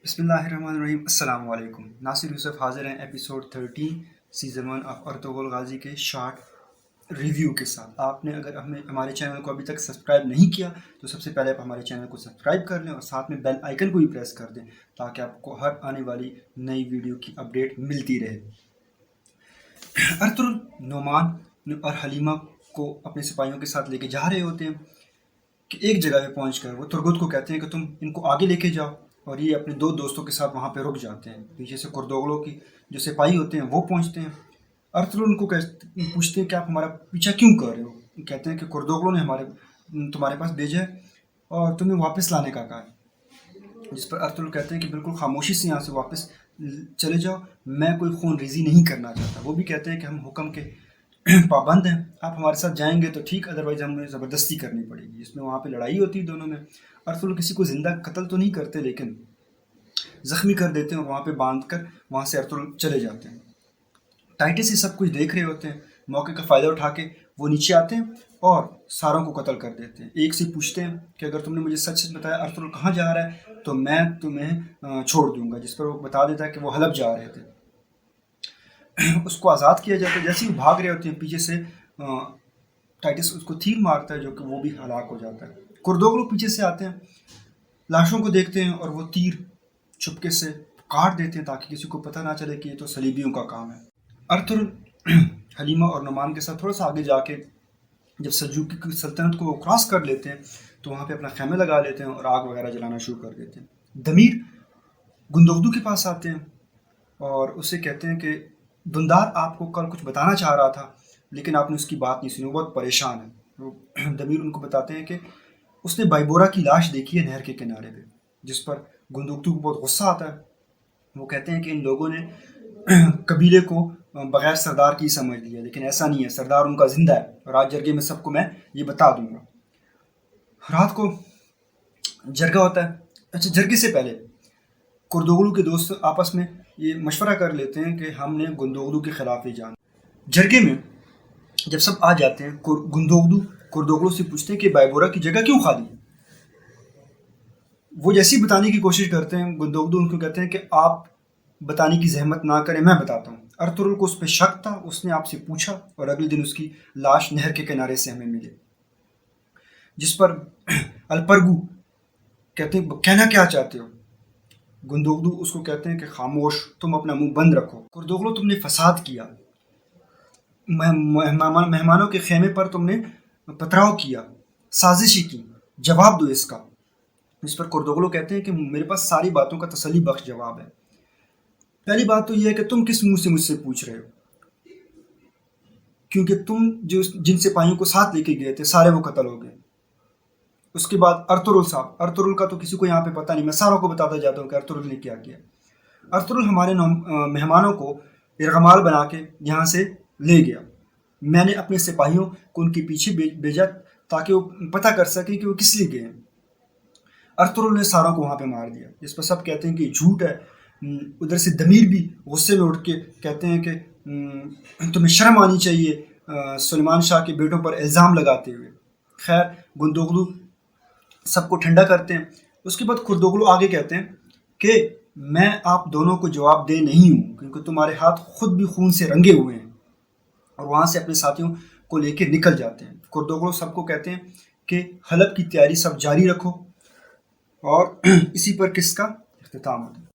بسم اللہ الرحمن الرحیم. السلام علیکم. ناصر یوسف حاضر ہیں episode 13 season 1 of Ertugrul Ghazi کے شارٹ ریویو کے ساتھ. آپ نے اگر ہمارے چینل کو ابھی تک سبسکرائب نہیں کیا تو سب سے پہلے آپ ہمارے چینل کو سبسکرائب کر لیں اور ساتھ میں بیل آئیکن کو بھی پریس کر دیں تاکہ آپ کو ہر آنے والی نئی ویڈیو کی اپڈیٹ ملتی رہے. ارطغرل نعمان اور حلیمہ کو اپنے سپاہیوں کے ساتھ لے کے جا رہے ہوتے ہیں کہ ایک جگہ پہ پہنچ کر وہ ترگت کو کہتے ہیں کہ تم ان کو آگے لے کے جاؤ، اور یہ اپنے دو دوستوں کے ساتھ وہاں پہ رک جاتے ہیں. پیچھے سے کردوغلوں کی جو سپاہی ہوتے ہیں وہ پہنچتے ہیں. ارطغرل ان کو پوچھتے ہیں کہ آپ ہمارا پیچھا کیوں کر رہے ہو. کہتے ہیں کہ کردوغلوں نے تمہارے پاس بھیجا ہے اور تمہیں واپس لانے کا کہا ہے. جس پر ارطغرل کہتے ہیں کہ بالکل خاموشی سے یہاں سے واپس چلے جاؤ، میں کوئی خون ریزی نہیں کرنا چاہتا. وہ بھی کہتے ہیں کہ ہم حکم کے پابند ہیں، آپ ہمارے ساتھ جائیں گے تو ٹھیک، ادروائز ہمیں زبردستی کرنی پڑے گی. جس میں وہاں پہ لڑائی ہوتی ہے دونوں میں. ارطغرل کسی کو زندہ قتل تو نہیں کرتے لیکن زخمی کر دیتے ہیں اور وہاں پہ باندھ کر وہاں سے ارطغرل چلے جاتے ہیں. ٹائٹس یہ سب کچھ دیکھ رہے ہوتے ہیں. موقع کا فائدہ اٹھا کے وہ نیچے آتے ہیں اور ساروں کو قتل کر دیتے ہیں. ایک سے پوچھتے ہیں کہ اگر تم نے مجھے سچ سچ بتایا ارطغرل کہاں جا رہا ہے تو میں تمہیں چھوڑ دوں گا. جس پر وہ بتا دیتا ہے کہ وہ حلب جا رہے تھے. اس کو آزاد کیا جاتا ہے. جیسے ہی بھاگ رہے ہوتے ہیں پیچھے سے ٹائٹس اس کو تیر مارتا ہے جو کہ وہ بھی ہلاک ہو جاتا ہے. کردوغلو پیچھے سے آتے ہیں، لاشوں کو دیکھتے ہیں اور وہ تیر چھپکے سے کاٹ دیتے ہیں تاکہ کسی کو پتہ نہ چلے کہ یہ تو صلیبیوں کا کام ہے. ارطغرل حلیمہ اور نعمان کے ساتھ تھوڑا سا آگے جا کے جب سلجوقی کی سلطنت کو وہ کراس کر لیتے ہیں تو وہاں پہ اپنا خیمے لگا لیتے ہیں اور آگ وغیرہ جلانا شروع کر دیتے ہیں. دمیر گندوغدو کے پاس آتے ہیں اور اسے کہتے ہیں کہ دندار آپ کو کل کچھ بتانا چاہ رہا تھا لیکن آپ نے اس کی بات نہیں سنی، وہ بہت پریشان ہے. دمیر ان کو بتاتے ہیں کہ اس نے بائبورا کی لاش دیکھی ہے نہر کے کنارے پہ. جس پر گندوغدو کو بہت غصہ آتا ہے. وہ کہتے ہیں کہ ان لوگوں نے قبیلے کو بغیر سردار کی سمجھ لیا، لیکن ایسا نہیں ہے، سردار ان کا زندہ ہے اور آج جرگے میں سب کو میں یہ بتا دوں گا. رات کو جرگہ ہوتا ہے. اچھا، جرگے سے پہلے کردوغلو کے دوست آپس میں یہ مشورہ کر لیتے ہیں کہ ہم نے گندوغدو کے خلاف ہی جانا. جرگے میں جب سب آ جاتے ہیں کردوغلو سے پوچھتے ہیں کہ بائبورا کی جگہ کیوں خالی ہے. وہ جیسی بتانے کی کوشش کرتے ہیں گندوغدو ان کو کہتے ہیں کہ آپ بتانے کی زحمت نہ کریں، میں بتاتا ہوں. ارطغرل کو اس پہ شک تھا، اس نے آپ سے پوچھا اور اگلے دن اس کی لاش نہر کے کنارے سے ہمیں ملی. جس پر الپرگو کہتے ہیں کہنا کیا چاہتے ہو. گندوغدو اس کو کہتے ہیں کہ خاموش، تم اپنا منہ بند رکھو. کردوغلو تم نے فساد کیا، مہمانوں کے خیمے پر تم نے پتھراؤ کیا، سازشی کی، جواب دو اس کا. اس پر کردوغلو کہتے ہیں کہ میرے پاس ساری باتوں کا تسلی بخش جواب ہے. پہلی بات تو یہ ہے کہ تم کس منہ سے مجھ سے پوچھ رہے ہو، کیونکہ تم جن سپاہیوں کو ساتھ لے کے گئے تھے سارے وہ قتل ہو گئے. اس کے بعد ارطغرل کا تو کسی کو یہاں پہ پتہ نہیں، میں ساروں کو بتاتا جاتا ہوں کہ ارطغرل نے کیا کیا. ارطغرل ہمارے مہمانوں کو ارغمال بنا کے یہاں سے لے گیا. میں نے اپنے سپاہیوں کو ان کے پیچھے بھیجا تاکہ وہ پتہ کر سکیں کہ وہ کس لیے گئے ہیں. ارطغرل نے ساروں کو وہاں پہ مار دیا. جس پر سب کہتے ہیں کہ جھوٹ ہے. ادھر سے دمیر بھی غصے میں اٹھ کے کہتے ہیں کہ تمہیں شرم آنی چاہیے سلیمان شاہ کے بیٹوں پر الزام لگاتے ہوئے. خیر، گندوغدو سب کو ٹھنڈا کرتے ہیں. اس کے بعد کردوغلو آگے کہتے ہیں کہ میں آپ دونوں کو جواب دے نہیں ہوں کیونکہ تمہارے ہاتھ خود بھی خون سے رنگے ہوئے ہیں، اور وہاں سے اپنے ساتھیوں کو لے کے نکل جاتے ہیں. کردوغلو سب کو کہتے ہیں کہ حلب کی تیاری سب جاری رکھو، اور اسی پر قصے کا اختتام ہوتا ہے.